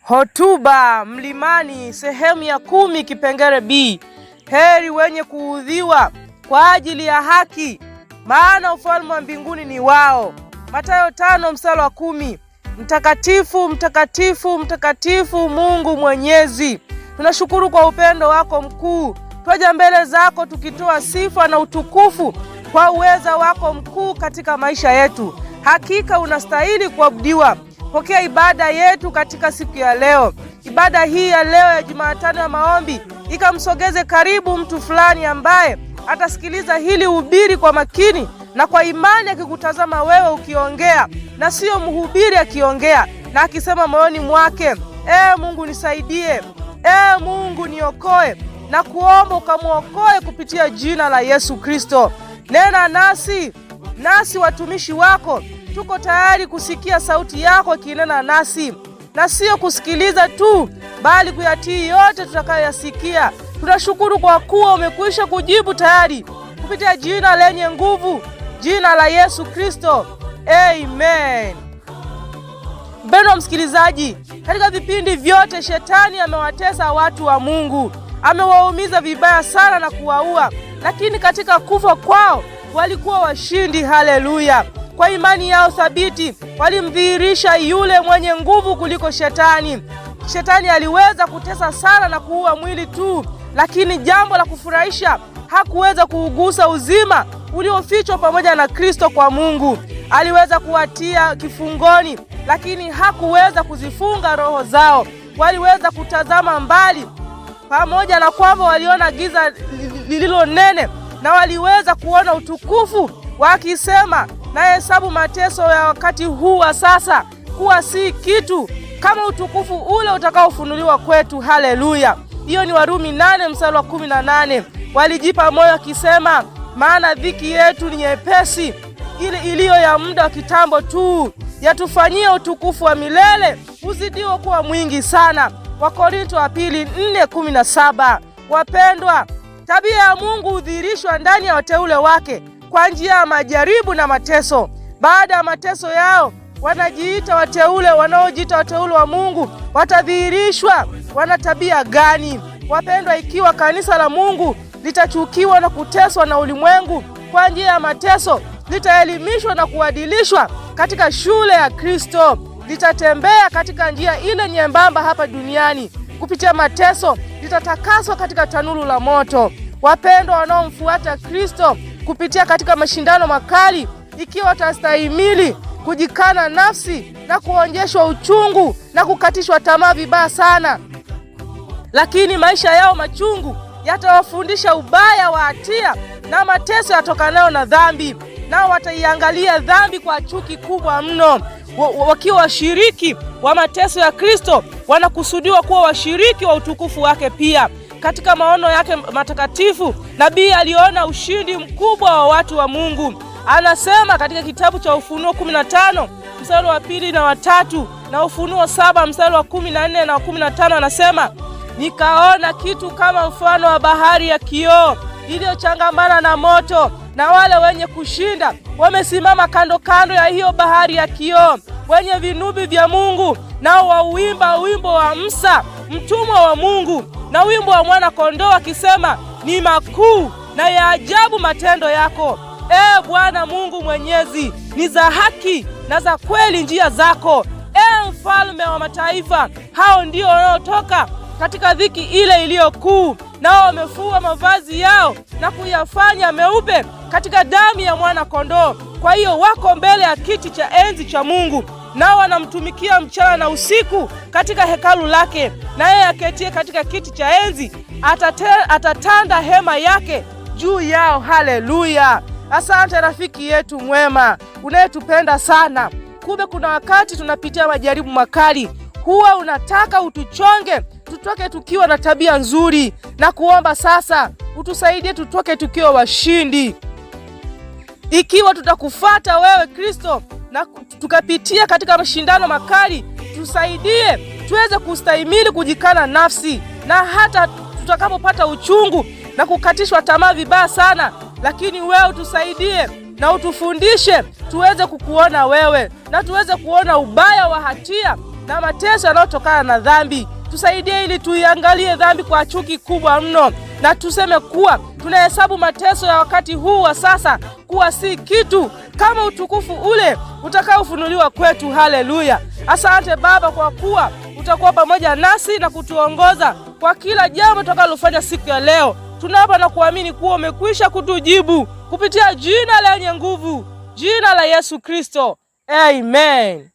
Hotuba Mlimani sehemu ya 10 kipengele B. Heri wenye kuudhiwa kwa ajili ya haki, maana ufalme wa mbinguni ni wao. Mathayo 5:10. Mtakatifu, mtakatifu, mtakatifu Mungu Mwenyezi, tunashukuru kwa upendo wako mkuu. Twaja mbele zako tukitoa sifa na utukufu kwa uweza wako mkuu katika maisha yetu. Hakika unastahili kuabudiwa. Pokea ibada yetu katika siku ya leo. Ibada hii ya leo ya Jumatano ya maombi ikamsogeze karibu mtu fulani ambaye atasikiliza hili ubiri kwa makini na kwa imani, akikutazama wewe ukiongea na sio mhubiri akiongea na akisema moyoni mwake, Mungu nisaidie, Mungu niokoe, na kuomba ukamuokoe kupitia jina la Yesu Kristo. Nena nasi watumishi wako tuko tayari kusikia sauti yako ikinena nasi, na sio kusikiliza tu, bali kuyatii yote tutakayoyasikia. Tunashukuru kwa kuwa umekwisha kujibu tayari kupitia jina lenye nguvu, jina la Yesu Kristo. Amen. Mpendwa msikilizaji, katika vipindi vyote shetani amewatesa watu wa Mungu, amewaumiza vibaya sana na kuwaua, lakini katika kufa kwao walikuwa washindi. Haleluya! Kwa imani yao thabiti walimdhihirisha yule mwenye nguvu kuliko shetani. Shetani aliweza kutesa sana na kuua mwili tu, lakini jambo la kufurahisha, hakuweza kuugusa uzima uliofichwa pamoja na Kristo kwa Mungu. Aliweza kuwatia kifungoni, lakini hakuweza kuzifunga roho zao. Waliweza kutazama mbali, pamoja na kwamba waliona giza lililo nene, na waliweza kuona utukufu, wakisema na hesabu mateso ya wakati huu wa sasa kuwa si kitu kama utukufu ule utakaofunuliwa kwetu. Haleluya! Hiyo ni Warumi 8:18. Walijipa moyo wakisema, maana dhiki yetu ni nyepesi, ile iliyo ya muda wa kitambo tu, yatufanyia utukufu wa milele uzidiwa kuwa mwingi sana. Wakorintho wa pili 4:17. Wapendwa, tabia ya Mungu hudhihirishwa ndani ya wateule wake kwa njia ya majaribu na mateso. Baada ya mateso yao, wanaojiita wateule wa Mungu watadhihirishwa wana tabia gani. Wapendwa, ikiwa kanisa la Mungu litachukiwa na kuteswa na ulimwengu kwa njia ya mateso, litaelimishwa na kuadilishwa katika shule ya Kristo, litatembea katika njia ile nyembamba hapa duniani. Kupitia mateso litatakaswa katika tanuru la moto. Wapendwa, wanaomfuata Kristo kupitia katika mashindano makali, ikiwa watastahimili kujikana nafsi na kuonyeshwa uchungu na kukatishwa tamaa vibaya sana, lakini maisha yao machungu yatawafundisha ubaya wa hatia na mateso yatokanayo na dhambi, nao wataiangalia dhambi kwa chuki kubwa mno. Wakiwa washiriki wa mateso ya Kristo, wanakusudiwa kuwa washiriki wa utukufu wake pia. Katika maono yake matakatifu, nabii aliona ushindi mkubwa wa watu wa Mungu. Anasema katika kitabu cha Ufunuo 15 mstari wa 2 na wa 3, na Ufunuo 7 mstari wa 14 na 15, anasema, nikaona kitu kama mfano wa bahari ya kioo iliyochangamana na moto, na wale wenye kushinda wamesimama kando kando ya hiyo bahari ya kioo, wenye vinubi vya Mungu, nao wauimba wimbo wa Musa mtumwa wa Mungu na wimbo wa mwana kondoo, akisema, ni makuu na ya ajabu matendo yako, Bwana Mungu Mwenyezi, ni za haki na za kweli njia zako, mfalme wa mataifa. Hao ndio wanaotoka katika dhiki ile iliyokuu, nao wamefua mavazi yao na kuyafanya meupe katika damu ya mwana kondoo. Kwa hiyo wako mbele ya kiti cha enzi cha Mungu, nao wanamtumikia mchana na usiku katika hekalu lake. Na yeye aketie katika kiti cha enzi atatanda hema yake juu yao. Haleluya! Asante rafiki yetu mwema unayetupenda sana. Kumbe kuna wakati tunapitia majaribu makali, huwa unataka utuchonge tutoke tukiwa na tabia nzuri, na kuomba sasa utusaidie tutoke tukiwa washindi. Ikiwa tutakufuata wewe Kristo na tukapitia katika mashindano makali, tusaidie tuweze kustahimili kujikana nafsi, na hata tutakapopata uchungu na kukatishwa tamaa vibaya sana, lakini wewe utusaidie na utufundishe tuweze kukuona wewe, na tuweze kuona ubaya wa hatia na mateso yanayotokana na dhambi. Tusaidie ili tuiangalie dhambi kwa chuki kubwa mno, na tuseme kuwa tunahesabu mateso ya wakati huu wa sasa kuwa si kitu kama utukufu ule utakaofunuliwa kwetu. Haleluya! Asante Baba kwa kuwa utakuwa pamoja nasi na kutuongoza kwa kila jambo tutakalofanya siku ya leo. Tunaomba na kuamini kuwa umekwisha kutujibu kupitia jina lenye nguvu, jina la Yesu Kristo. Amen.